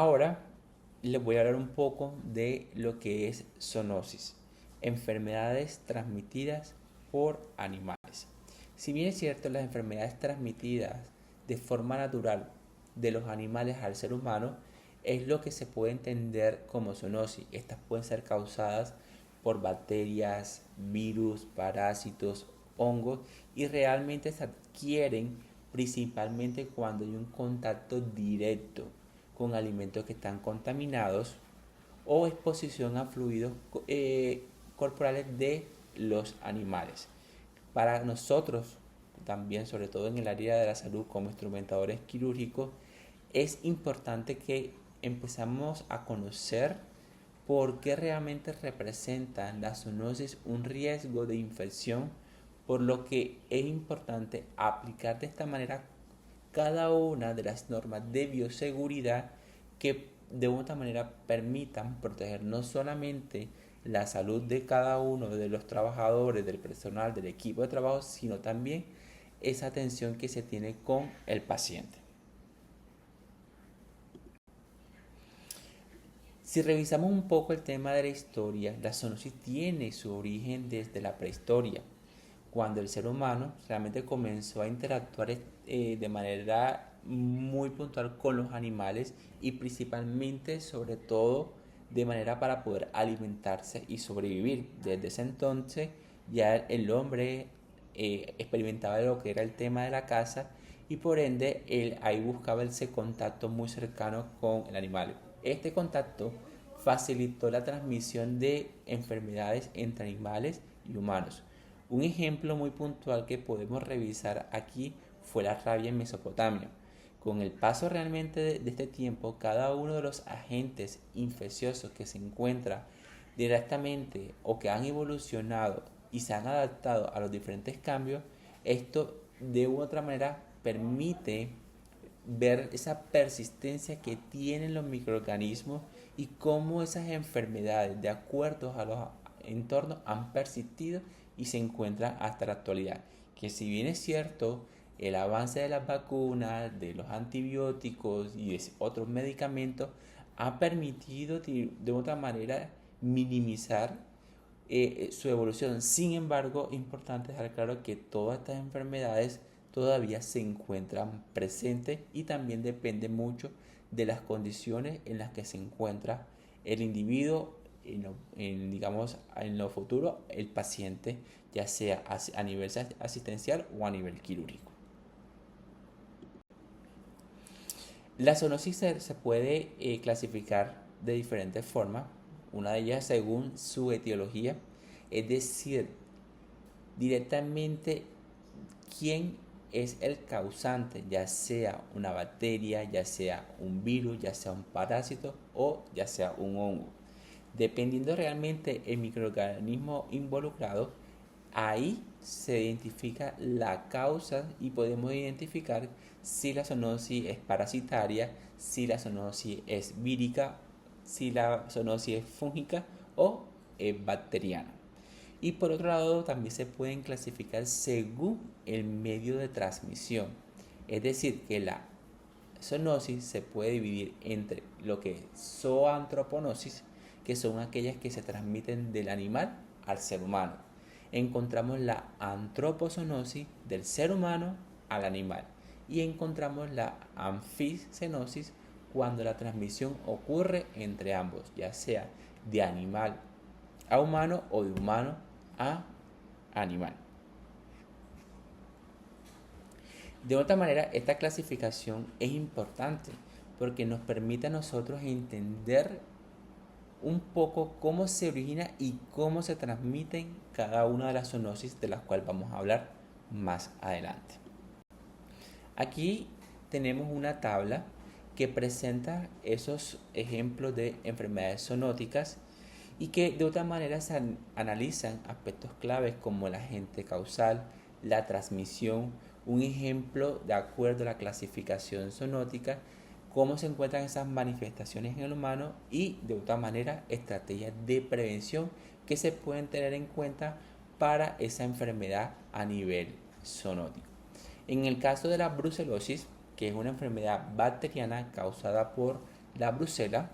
Ahora les voy a hablar un poco de lo que es zoonosis, enfermedades transmitidas por animales. Si bien es cierto, las enfermedades transmitidas de forma natural de los animales al ser humano es lo que se puede entender como zoonosis. Estas pueden ser causadas por bacterias, virus, parásitos, hongos y realmente se adquieren principalmente cuando hay un contacto directo con alimentos que están contaminados o exposición a fluidos corporales de los animales. Para nosotros, también sobre todo en el área de la salud como instrumentadores quirúrgicos, es importante que empezamos a conocer por qué realmente representa la zoonosis un riesgo de infección, por lo que es importante aplicar de esta manera cada una de las normas de bioseguridad que de otra manera permitan proteger no solamente la salud de cada uno de los trabajadores, del personal, del equipo de trabajo, sino también esa atención que se tiene con el paciente. Si revisamos un poco el tema de la historia, la zoonosis tiene su origen desde la prehistoria, cuando el ser humano realmente comenzó a interactuar de manera muy puntual con los animales y principalmente, sobre todo, de manera para poder alimentarse y sobrevivir. Desde ese entonces ya el hombre experimentaba lo que era el tema de la caza y por ende él ahí buscaba ese contacto muy cercano con el animal. Este contacto facilitó la transmisión de enfermedades entre animales y humanos. Un ejemplo muy puntual que podemos revisar aquí fue la rabia en Mesopotamia. Con el paso realmente de este tiempo, cada uno de los agentes infecciosos que se encuentra directamente o que han evolucionado y se han adaptado a los diferentes cambios, esto de u otra manera permite ver esa persistencia que tienen los microorganismos y cómo esas enfermedades, de acuerdo a los entornos, han persistido y se encuentran hasta la actualidad. Que si bien es cierto, el avance de las vacunas, de los antibióticos y de otros medicamentos ha permitido de otra manera minimizar su evolución. Sin embargo, es importante dejar claro que todas estas enfermedades todavía se encuentran presentes y también depende mucho de las condiciones en las que se encuentra el individuo digamos, en lo futuro el paciente, ya sea a nivel asistencial o a nivel quirúrgico. La zoonosis se puede clasificar de diferentes formas, una de ellas según su etiología, es decir, directamente quién es el causante, ya sea una bacteria, ya sea un virus, ya sea un parásito o ya sea un hongo. Dependiendo realmente el microorganismo involucrado, ahí se identifica la causa y podemos identificar si la zoonosis es parasitaria, si la zoonosis es vírica, si la zoonosis es fúngica o bacteriana. Y por otro lado, también se pueden clasificar según el medio de transmisión. Es decir, que la zoonosis se puede dividir entre lo que es zoantroponosis, que son aquellas que se transmiten del animal al ser humano. Encontramos la antropozoonosis del ser humano al animal. Y encontramos la anfisenosis cuando la transmisión ocurre entre ambos, ya sea de animal a humano o de humano a animal. De otra manera, esta clasificación es importante porque nos permite a nosotros entender un poco cómo se origina y cómo se transmiten cada una de las zoonosis de las cuales vamos a hablar más adelante. Aquí tenemos una tabla que presenta esos ejemplos de enfermedades zoonóticas y que de otra manera se analizan aspectos claves como el agente causal, la transmisión, un ejemplo de acuerdo a la clasificación zoonótica, cómo se encuentran esas manifestaciones en el humano y de otra manera estrategias de prevención que se pueden tener en cuenta para esa enfermedad a nivel zoonótico. En el caso de la brucelosis, que es una enfermedad bacteriana causada por La brucela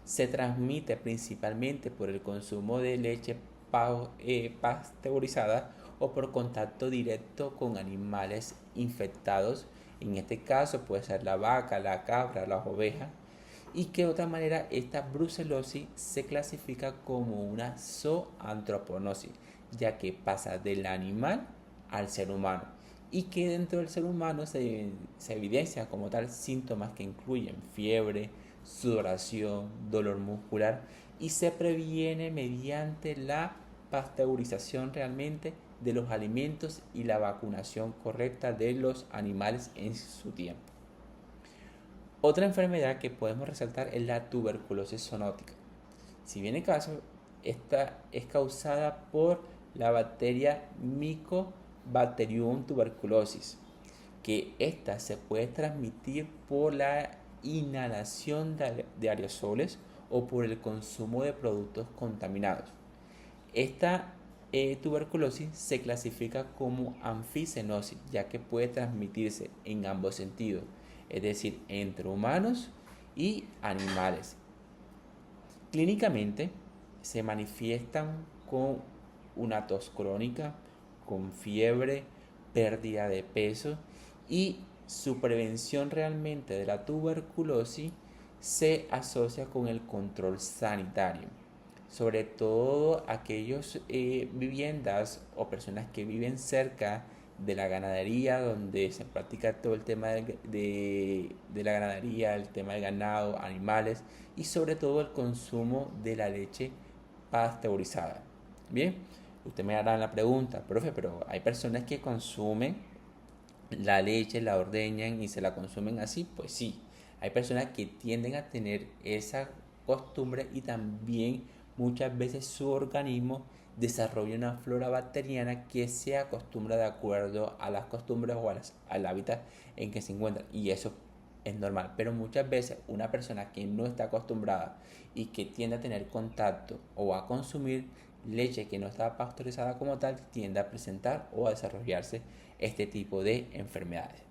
se transmite principalmente por el consumo de leche pasteurizada o por contacto directo con animales infectados. En este caso puede ser la vaca, la cabra, las ovejas. Y que de otra manera esta brucelosis se clasifica como una zoantroponosis, ya que pasa del animal al ser humano y que dentro del ser humano se evidencia como tal síntomas que incluyen fiebre, sudoración, dolor muscular y se previene mediante la pasteurización realmente de los alimentos y la vacunación correcta de los animales en su tiempo. Otra enfermedad que podemos resaltar es la tuberculosis zoonótica. Si bien el caso, esta es causada por la bacteria Mycobacterium tuberculosis, que esta se puede transmitir por la inhalación de aerosoles o por el consumo de productos contaminados. Esta tuberculosis se clasifica como anfisenosis, ya que puede transmitirse en ambos sentidos, es decir, entre humanos y animales. Clínicamente se manifiestan con una tos crónica, con fiebre, pérdida de peso y su prevención realmente de la tuberculosis se asocia con el control sanitario. Sobre todo aquellas viviendas o personas que viven cerca de la ganadería, donde se practica todo el tema de la ganadería, el tema del ganado, animales y sobre todo el consumo de la leche pasteurizada. Bien, usted me hará la pregunta, profe, pero hay personas que consumen la leche, la ordeñan y se la consumen así. Pues sí, hay personas que tienden a tener esa costumbre y también muchas veces su organismo desarrolla una flora bacteriana que se acostumbra de acuerdo a las costumbres o al hábitat en que se encuentra, y eso es normal. Pero muchas veces una persona que no está acostumbrada y que tiende a tener contacto o a consumir leche que no está pasteurizada como tal, tiende a presentar o a desarrollarse este tipo de enfermedades.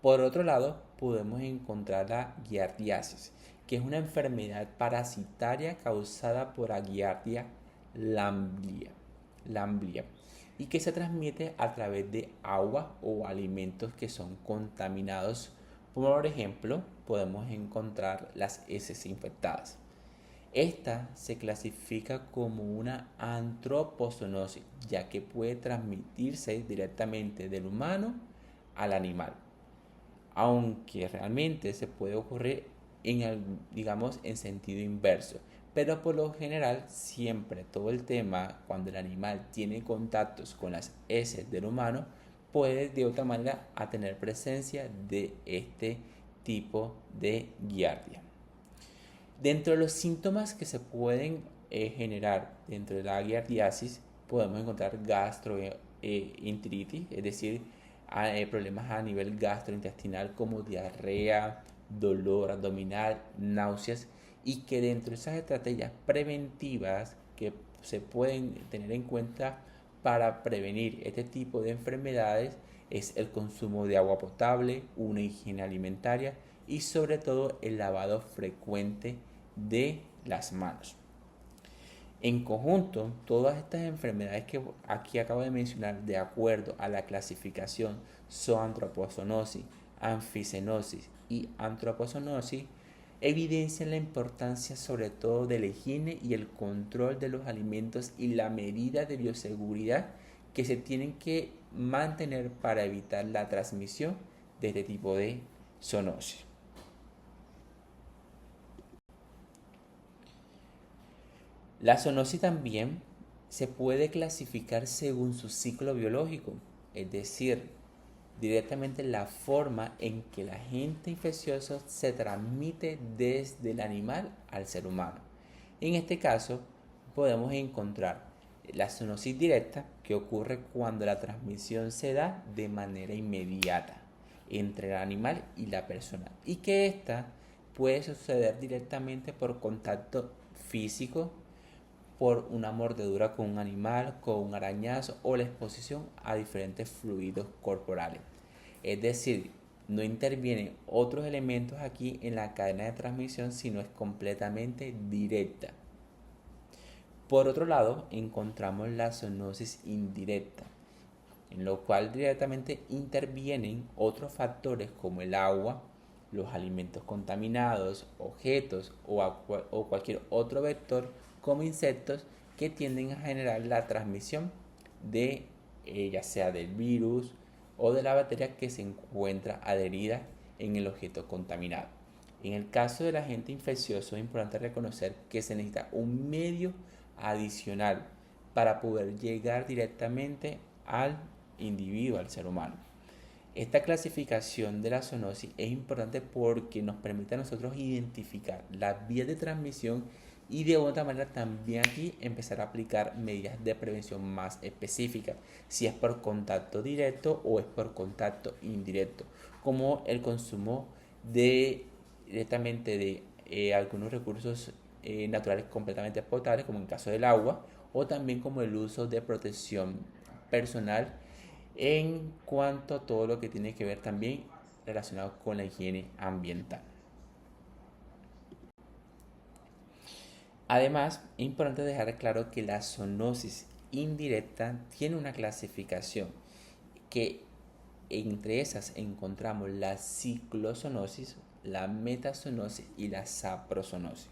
Por otro lado, podemos encontrar la giardiasis, que es una enfermedad parasitaria causada por Giardia lamblia, y que se transmite a través de agua o alimentos que son contaminados. Por ejemplo, podemos encontrar las heces infectadas. Esta se clasifica como una antropozoonosis, ya que puede transmitirse directamente del humano al animal, aunque realmente se puede ocurrir en sentido inverso. Pero por lo general, siempre todo el tema, cuando el animal tiene contactos con las heces del humano, puede de otra manera a tener presencia de este tipo de giardia. Dentro de los síntomas que se pueden generar dentro de la giardiasis, podemos encontrar gastroenteritis, es decir, problemas a nivel gastrointestinal como diarrea, dolor abdominal, náuseas, y que dentro de esas estrategias preventivas que se pueden tener en cuenta para prevenir este tipo de enfermedades es el consumo de agua potable, una higiene alimentaria y sobre todo el lavado frecuente de las manos. En conjunto, todas estas enfermedades que aquí acabo de mencionar, de acuerdo a la clasificación zoantropozoonosis, anfisenosis y antropozoonosis, evidencian la importancia sobre todo de la higiene y el control de los alimentos y la medida de bioseguridad que se tienen que mantener para evitar la transmisión de este tipo de zoonosis. La zoonosis también se puede clasificar según su ciclo biológico, es decir, directamente la forma en que el agente infeccioso se transmite desde el animal al ser humano. En este caso, podemos encontrar la zoonosis directa, que ocurre cuando la transmisión se da de manera inmediata entre el animal y la persona, y que esta puede suceder directamente por contacto físico, por una mordedura con un animal, con un arañazo o la exposición a diferentes fluidos corporales. Es decir, No intervienen otros elementos aquí en la cadena de transmisión, sino es completamente directa. Por otro lado, encontramos la zoonosis indirecta, en lo cual directamente intervienen otros factores como el agua, los alimentos contaminados, objetos o cualquier otro vector como insectos que tienden a generar la transmisión de ya sea del virus o de la bacteria que se encuentra adherida en el objeto contaminado. En el caso del agente infeccioso es importante reconocer que se necesita un medio adicional para poder llegar directamente al individuo, al ser humano. Esta clasificación de la zoonosis es importante porque nos permite a nosotros identificar las vías de transmisión y de otra manera también aquí empezar a aplicar medidas de prevención más específicas, si es por contacto directo o es por contacto indirecto, como el consumo directamente de algunos recursos naturales completamente potables, como en el caso del agua, o también como el uso de protección personal en cuanto a todo lo que tiene que ver también relacionado con la higiene ambiental. Además, es importante dejar claro que la zoonosis indirecta tiene una clasificación que entre esas encontramos la ciclozoonosis, la metazoonosis y la saprozoonosis.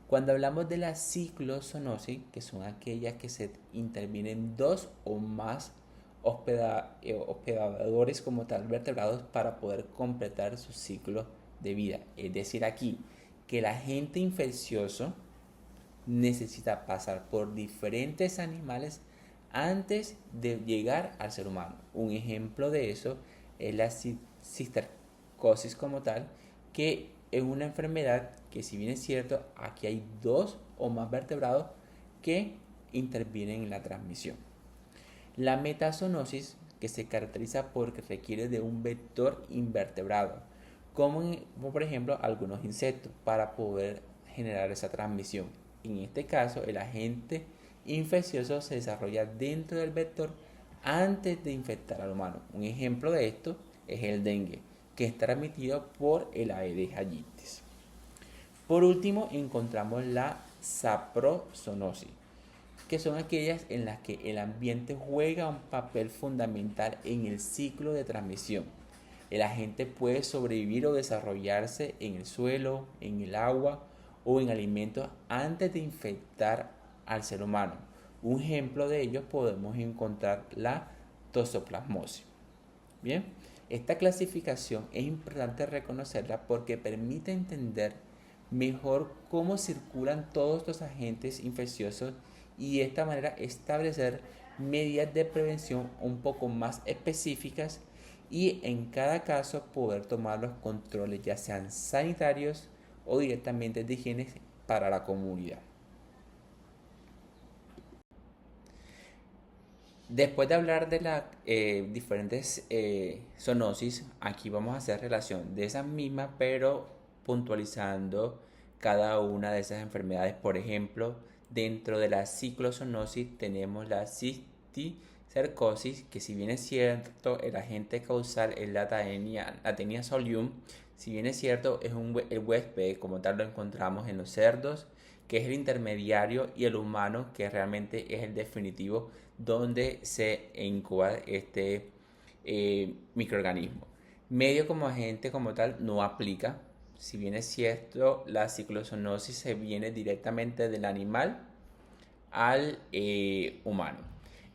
Cuando hablamos de la ciclozoonosis, que son aquellas que se intervienen dos o más hospedadores como tal vertebrados para poder completar su ciclo de vida. Es decir, aquí que el agente infeccioso necesita pasar por diferentes animales antes de llegar al ser humano. Un ejemplo de eso es la cistercosis como tal, que es una enfermedad que, si bien es cierto, aquí hay dos o más vertebrados que intervienen en la transmisión. La metazoonosis, que se caracteriza porque requiere de un vector invertebrado, como por ejemplo algunos insectos, para poder generar esa transmisión. En este caso, el agente infeccioso se desarrolla dentro del vector antes de infectar al humano. Un ejemplo de esto es el dengue, que es transmitido por el Aedes aegypti. Por último, encontramos la saprozoonosis, que son aquellas en las que el ambiente juega un papel fundamental en el ciclo de transmisión. El agente puede sobrevivir o desarrollarse en el suelo, en el agua o en alimentos antes de infectar al ser humano. Un ejemplo de ello podemos encontrar la toxoplasmosis. Bien, esta clasificación es importante reconocerla porque permite entender mejor cómo circulan todos estos agentes infecciosos y de esta manera establecer medidas de prevención un poco más específicas y en cada caso poder tomar los controles ya sean sanitarios o directamente de higiene para la comunidad. Después de hablar de las diferentes zoonosis, aquí vamos a hacer relación de esas mismas, pero puntualizando cada una de esas enfermedades. Por ejemplo, dentro de la ciclozoonosis tenemos la cisticercosis, que si bien es cierto, el agente causal es la Taenia solium, si bien es cierto, es el huésped, como tal lo encontramos en los cerdos, que es el intermediario, y el humano, que realmente es el definitivo donde se incuba este microorganismo. Medio como agente como tal no aplica. Si bien es cierto, la ciclozoonosis se viene directamente del animal al humano.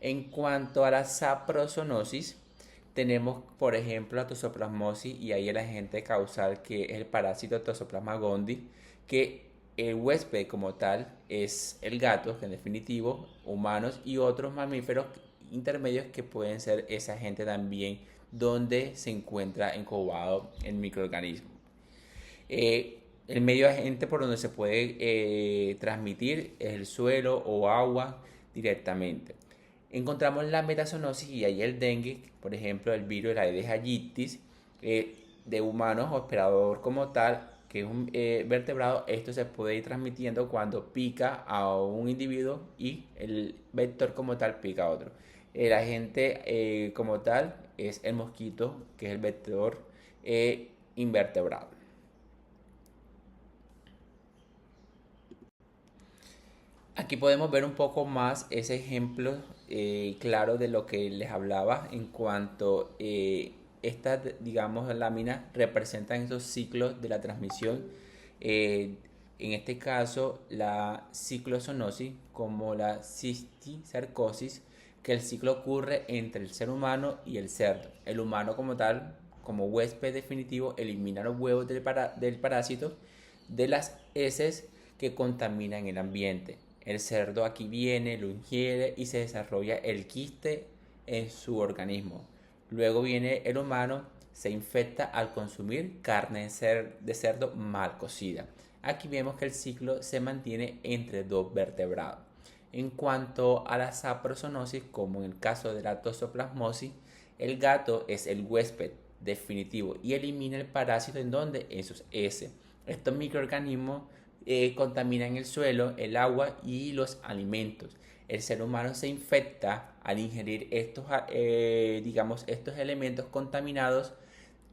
En cuanto a la saprozoonosis, tenemos por ejemplo la toxoplasmosis, y ahí el agente causal, que es el parásito Toxoplasma gondii, que el huésped como tal es el gato, que en definitivo humanos y otros mamíferos intermedios que pueden ser ese agente también donde se encuentra incubado el microorganismo. El medio agente por donde se puede transmitir es el suelo o agua directamente. Encontramos la metazoonosis y ahí el dengue, por ejemplo, el virus de la Aedes aegypti, de humanos, hospedador como tal, que es un vertebrado. Esto se puede ir transmitiendo cuando pica a un individuo y el vector como tal pica a otro. El agente como tal es el mosquito, que es el vector invertebrado. Aquí podemos ver un poco más ese ejemplo claro de lo que les hablaba en cuanto estas, digamos, láminas representan esos ciclos de la transmisión. En este caso, la ciclozoonosis como la cisticercosis, que el ciclo ocurre entre el ser humano y el cerdo. El humano como tal, como huésped definitivo, elimina los huevos del parásito de las heces que contaminan el ambiente. El cerdo aquí viene, lo ingiere y se desarrolla el quiste en su organismo. Luego viene el humano, se infecta al consumir carne de cerdo mal cocida. Aquí vemos que el ciclo se mantiene entre dos vertebrados. En cuanto a la saprozoonosis, como en el caso de la toxoplasmosis, el gato es el huésped definitivo y elimina el parásito en donde en sus heces. Estos microorganismos contaminan el suelo, el agua y los alimentos. El ser humano se infecta al ingerir estos elementos contaminados,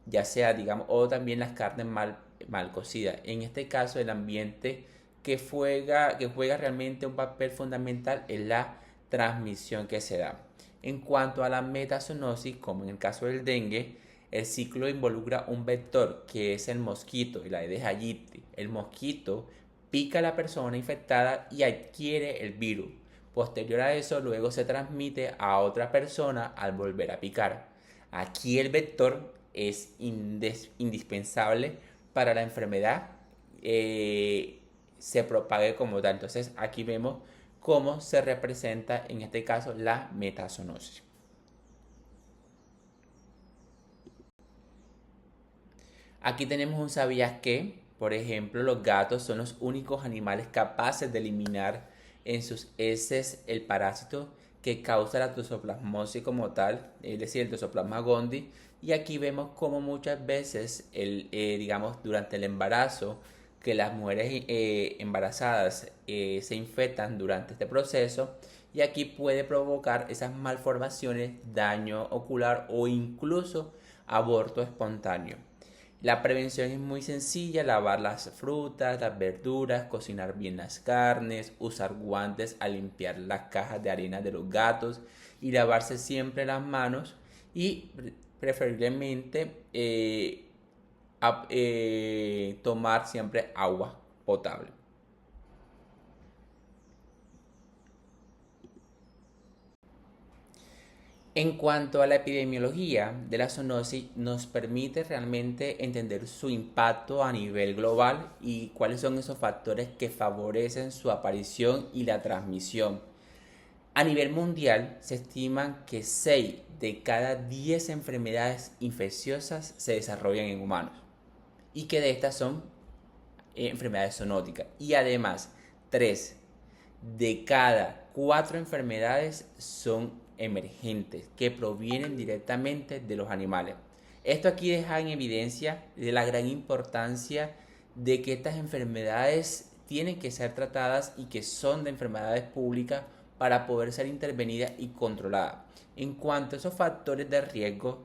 ya sea, digamos, o también las carnes mal cocidas. En este caso, el ambiente que juega realmente un papel fundamental en la transmisión que se da. En cuanto a la metazoonosis, como en el caso del dengue, el ciclo involucra un vector que es el mosquito, el Aedes aegypti. El mosquito pica a la persona infectada y adquiere el virus. Posterior a eso, luego se transmite a otra persona al volver a picar. Aquí el vector es indispensable para la enfermedad se propague como tal. Entonces aquí vemos cómo se representa en este caso la metazoonosis. Aquí tenemos un sabías que, por ejemplo, los gatos son los únicos animales capaces de eliminar en sus heces el parásito que causa la toxoplasmosis como tal, es decir, el toxoplasma gondii. Y aquí vemos cómo muchas veces, digamos, durante el embarazo, que las mujeres embarazadas se infectan durante este proceso y aquí puede provocar esas malformaciones, daño ocular o incluso aborto espontáneo. La prevención es muy sencilla: lavar las frutas, las verduras, cocinar bien las carnes, usar guantes al limpiar las cajas de arena de los gatos y lavarse siempre las manos y preferiblemente tomar siempre agua potable. En cuanto a la epidemiología de la zoonosis, nos permite realmente entender su impacto a nivel global y cuáles son esos factores que favorecen su aparición y la transmisión. A nivel mundial, se estiman que 6 de cada 10 enfermedades infecciosas se desarrollan en humanos y que de estas son enfermedades zoonóticas. Y además, 3 de cada 4 enfermedades son emergentes, que provienen directamente de los animales. Esto aquí deja en evidencia de la gran importancia de que estas enfermedades tienen que ser tratadas y que son de enfermedades públicas para poder ser intervenidas y controladas. En cuanto a esos factores de riesgo,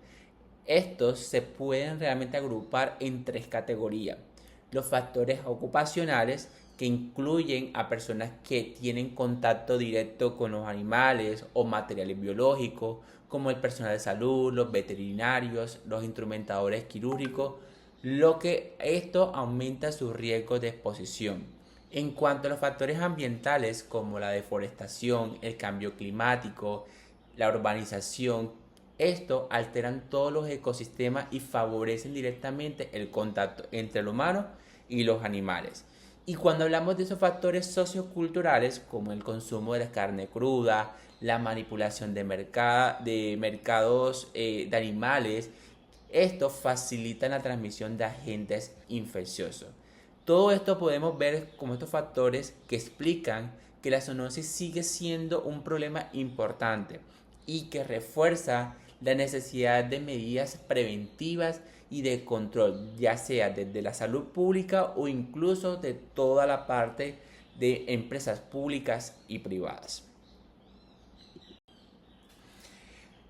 estos se pueden realmente agrupar en 3 categorías. Los factores ocupacionales, que incluyen a personas que tienen contacto directo con los animales o materiales biológicos, como el personal de salud, los veterinarios, los instrumentadores quirúrgicos, lo que esto aumenta su riesgo de exposición. En cuanto a los factores ambientales como la deforestación, el cambio climático, la urbanización, esto alteran todos los ecosistemas y favorecen directamente el contacto entre el humano y los animales. Y cuando hablamos de esos factores socioculturales, como el consumo de la carne cruda, la manipulación de mercados de animales, esto facilita la transmisión de agentes infecciosos. Todo esto podemos ver como estos factores que explican que la zoonosis sigue siendo un problema importante y que refuerza la necesidad de medidas preventivas y de control, ya sea desde la salud pública o incluso de toda la parte de empresas públicas y privadas.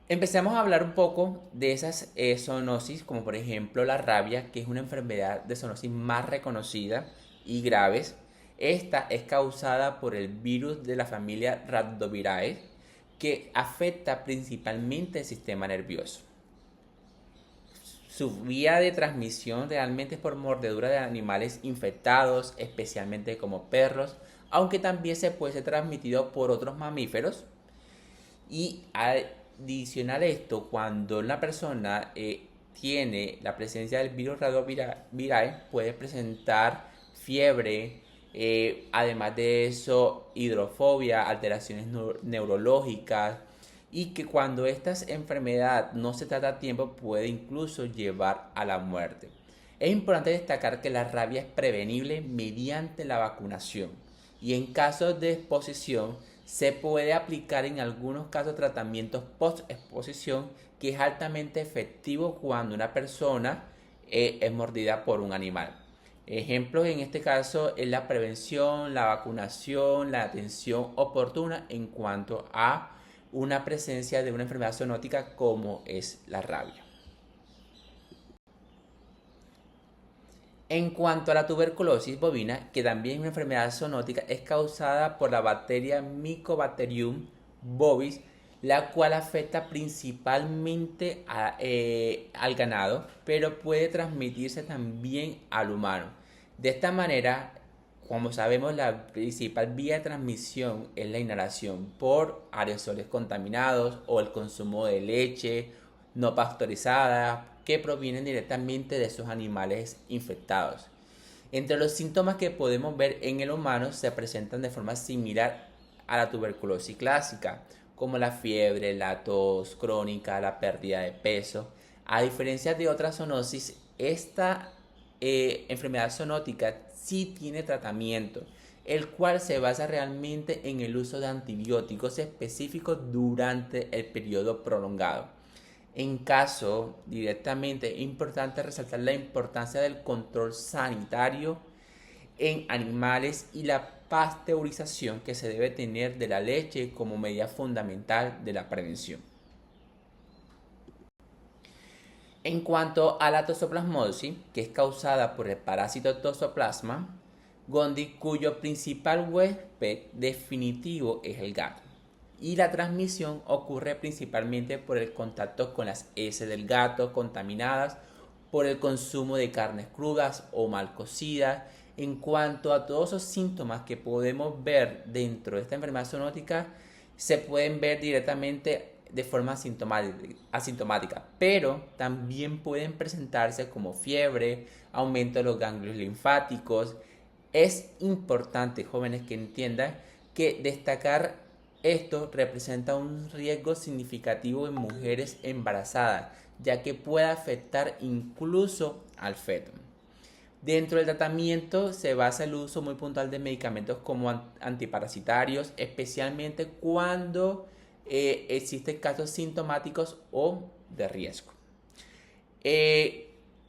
Empecemos a hablar un poco de esas zoonosis, como por ejemplo la rabia, que es una enfermedad de zoonosis más reconocida y graves. Esta es causada por el virus de la familia Rhabdovirae, que afecta principalmente el sistema nervioso. Su vía de transmisión realmente es por mordedura de animales infectados, especialmente como perros, aunque también se puede ser transmitido por otros mamíferos. Y adicional a esto, cuando una persona tiene la presencia del virus rhabdovirae, puede presentar fiebre, además de eso, hidrofobia, alteraciones neurológicas, y que cuando esta enfermedad no se trata a tiempo puede incluso llevar a la muerte. Es importante destacar que la rabia es prevenible mediante la vacunación y en casos de exposición se puede aplicar en algunos casos tratamientos post-exposición, que es altamente efectivo cuando una persona es mordida por un animal. Ejemplos en este caso es la prevención, la vacunación, la atención oportuna en cuanto a una presencia de una enfermedad zoonótica como es la rabia. En cuanto a la tuberculosis bovina, que también es una enfermedad zoonótica, es causada por la bacteria Mycobacterium bovis, la cual afecta principalmente al ganado, pero puede transmitirse también al humano. De esta manera, como sabemos, la principal vía de transmisión es la inhalación por aerosoles contaminados o el consumo de leche no pasteurizada que provienen directamente de esos animales infectados. Entre los síntomas que podemos ver en el humano se presentan de forma similar a la tuberculosis clásica, como la fiebre, la tos crónica, la pérdida de peso. A diferencia de otras zoonosis, esta enfermedad zoonótica sí tiene tratamiento, el cual se basa realmente en el uso de antibióticos específicos durante el periodo prolongado. En caso directamente es importante resaltar la importancia del control sanitario en animales y la pasteurización que se debe tener de la leche como medida fundamental de la prevención. En cuanto a la toxoplasmosis, que es causada por el parásito Toxoplasma gondii, cuyo principal huésped definitivo es el gato, y la transmisión ocurre principalmente por el contacto con las heces del gato contaminadas, por el consumo de carnes crudas o mal cocidas. En cuanto a todos esos síntomas que podemos ver dentro de esta enfermedad zoonótica, se pueden ver directamente de forma asintomática, pero también pueden presentarse como fiebre, aumento de los ganglios linfáticos. Es importante, jóvenes, que entiendan que destacar esto representa un riesgo significativo en mujeres embarazadas, ya que puede afectar incluso al feto. Dentro del tratamiento se basa el uso muy puntual de medicamentos como antiparasitarios, especialmente cuando existen casos sintomáticos o de riesgo.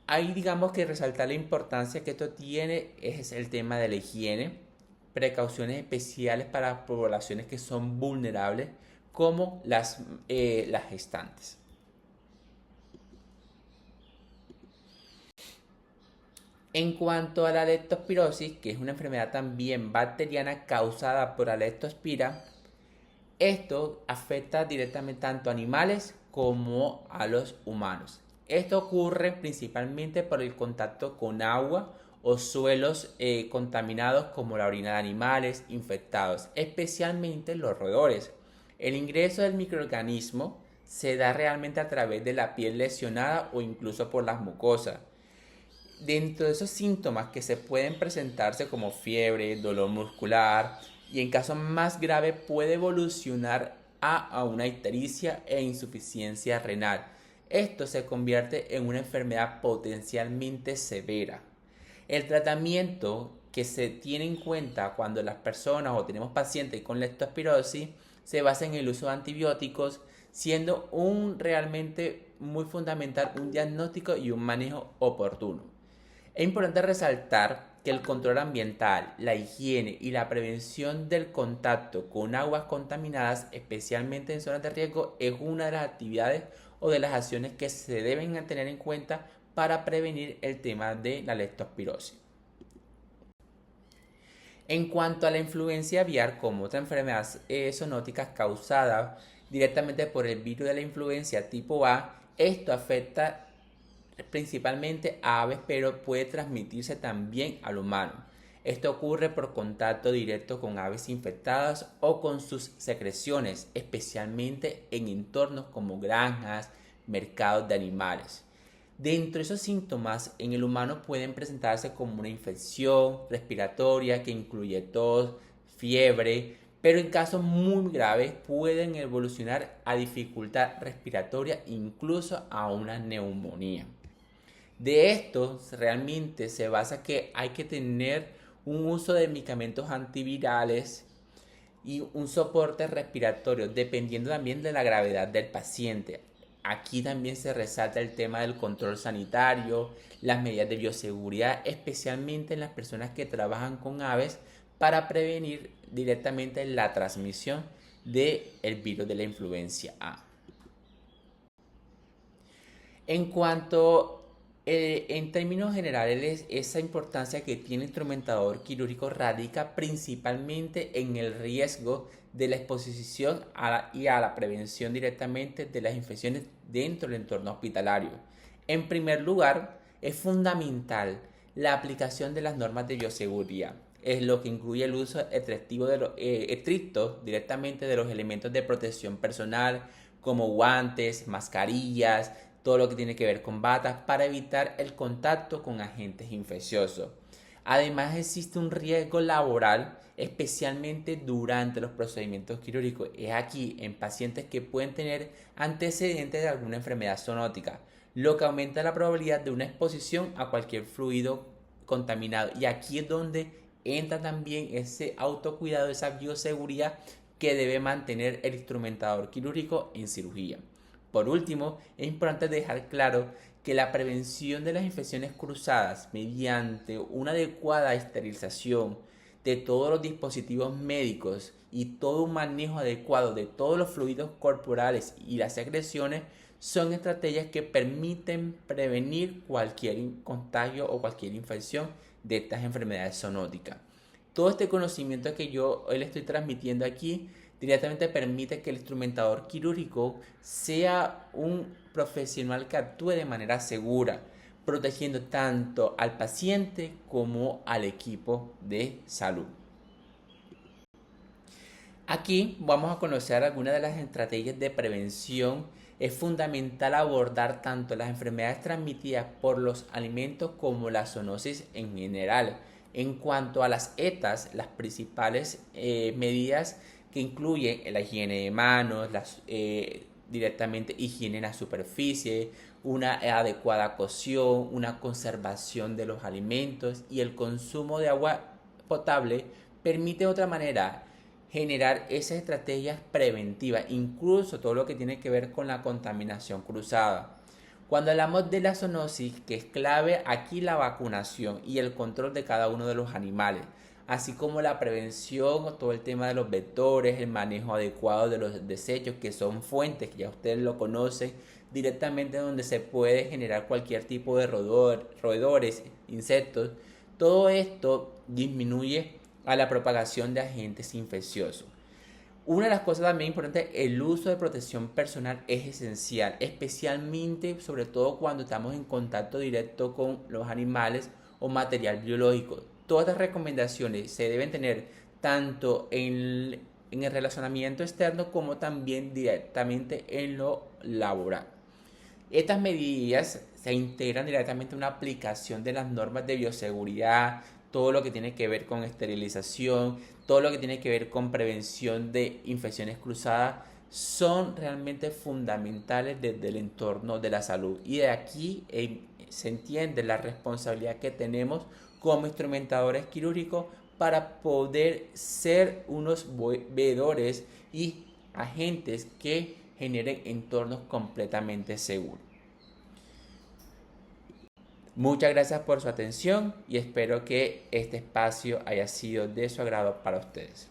Hay, digamos, que resaltar la importancia que esto tiene es el tema de la higiene, precauciones especiales para poblaciones que son vulnerables como las gestantes. En cuanto a la leptospirosis, que es una enfermedad también bacteriana causada por la leptospira, esto afecta directamente tanto a animales como a los humanos. Esto ocurre principalmente por el contacto con agua o suelos contaminados como la orina de animales infectados, especialmente los roedores. El ingreso del microorganismo se da realmente a través de la piel lesionada o incluso por las mucosas. Dentro de esos síntomas que se pueden presentarse como fiebre, dolor muscular y en casos más graves puede evolucionar a una ictericia e insuficiencia renal. Esto se convierte en una enfermedad potencialmente severa. El tratamiento que se tiene en cuenta cuando las personas o tenemos pacientes con leptospirosis se basa en el uso de antibióticos, siendo realmente muy fundamental un diagnóstico y un manejo oportuno. Es importante resaltar que el control ambiental, la higiene y la prevención del contacto con aguas contaminadas, especialmente en zonas de riesgo, es una de las actividades o de las acciones que se deben tener en cuenta para prevenir el tema de la leptospirosis. En cuanto a la influencia aviar como otra enfermedad zoonótica causada directamente por el virus de la influencia tipo A, esto afecta principalmente a aves, pero puede transmitirse también al humano. Esto ocurre por contacto directo con aves infectadas o con sus secreciones, especialmente en entornos como granjas, mercados de animales. Dentro de esos síntomas en el humano pueden presentarse como una infección respiratoria que incluye tos, fiebre, pero en casos muy graves pueden evolucionar a dificultad respiratoria, incluso a una neumonía. De esto realmente se basa que hay que tener un uso de medicamentos antivirales y un soporte respiratorio dependiendo también de la gravedad del paciente. Aquí también se resalta el tema del control sanitario, las medidas de bioseguridad, especialmente en las personas que trabajan con aves para prevenir directamente la transmisión del virus de la influencia A. En cuanto en términos generales, esa importancia que tiene el instrumentador quirúrgico radica principalmente en el riesgo de la exposición y a la prevención directamente de las infecciones dentro del entorno hospitalario. En primer lugar, es fundamental la aplicación de las normas de bioseguridad, es lo que incluye el uso estricto directamente de los elementos de protección personal como guantes, mascarillas, todo lo que tiene que ver con batas para evitar el contacto con agentes infecciosos. Además existe un riesgo laboral, especialmente durante los procedimientos quirúrgicos. Es aquí en pacientes que pueden tener antecedentes de alguna enfermedad zoonótica, lo que aumenta la probabilidad de una exposición a cualquier fluido contaminado. Y aquí es donde entra también ese autocuidado, esa bioseguridad que debe mantener el instrumentador quirúrgico en cirugía. Por último, es importante dejar claro que la prevención de las infecciones cruzadas mediante una adecuada esterilización de todos los dispositivos médicos y todo un manejo adecuado de todos los fluidos corporales y las secreciones son estrategias que permiten prevenir cualquier contagio o cualquier infección de estas enfermedades zoonóticas. Todo este conocimiento que yo hoy le estoy transmitiendo aquí directamente permite que el instrumentador quirúrgico sea un profesional que actúe de manera segura, protegiendo tanto al paciente como al equipo de salud. Aquí vamos a conocer algunas de las estrategias de prevención. Es fundamental abordar tanto las enfermedades transmitidas por los alimentos como la zoonosis en general. En cuanto a las ETAs, las principales medidas que incluyen la higiene de manos, directamente higiene en la superficie, una adecuada cocción, una conservación de los alimentos y el consumo de agua potable permite de otra manera generar esas estrategias preventivas, incluso todo lo que tiene que ver con la contaminación cruzada. Cuando hablamos de la zoonosis, que es clave aquí la vacunación y el control de cada uno de los animales, así como la prevención o todo el tema de los vectores, el manejo adecuado de los desechos, que son fuentes que ya ustedes lo conocen, directamente donde se puede generar cualquier tipo de roedores, insectos. Todo esto disminuye a la propagación de agentes infecciosos. Una de las cosas también importantes, el uso de protección personal es esencial, especialmente sobre todo cuando estamos en contacto directo con los animales o material biológico. Todas las recomendaciones se deben tener tanto en el relacionamiento externo como también directamente en lo laboral. Estas medidas se integran directamente en una aplicación de las normas de bioseguridad, todo lo que tiene que ver con esterilización, todo lo que tiene que ver con prevención de infecciones cruzadas, son realmente fundamentales desde el entorno de la salud. Y de aquí se entiende la responsabilidad que tenemos como instrumentadores quirúrgicos para poder ser unos veedores y agentes que generen entornos completamente seguros. Muchas gracias por su atención y espero que este espacio haya sido de su agrado para ustedes.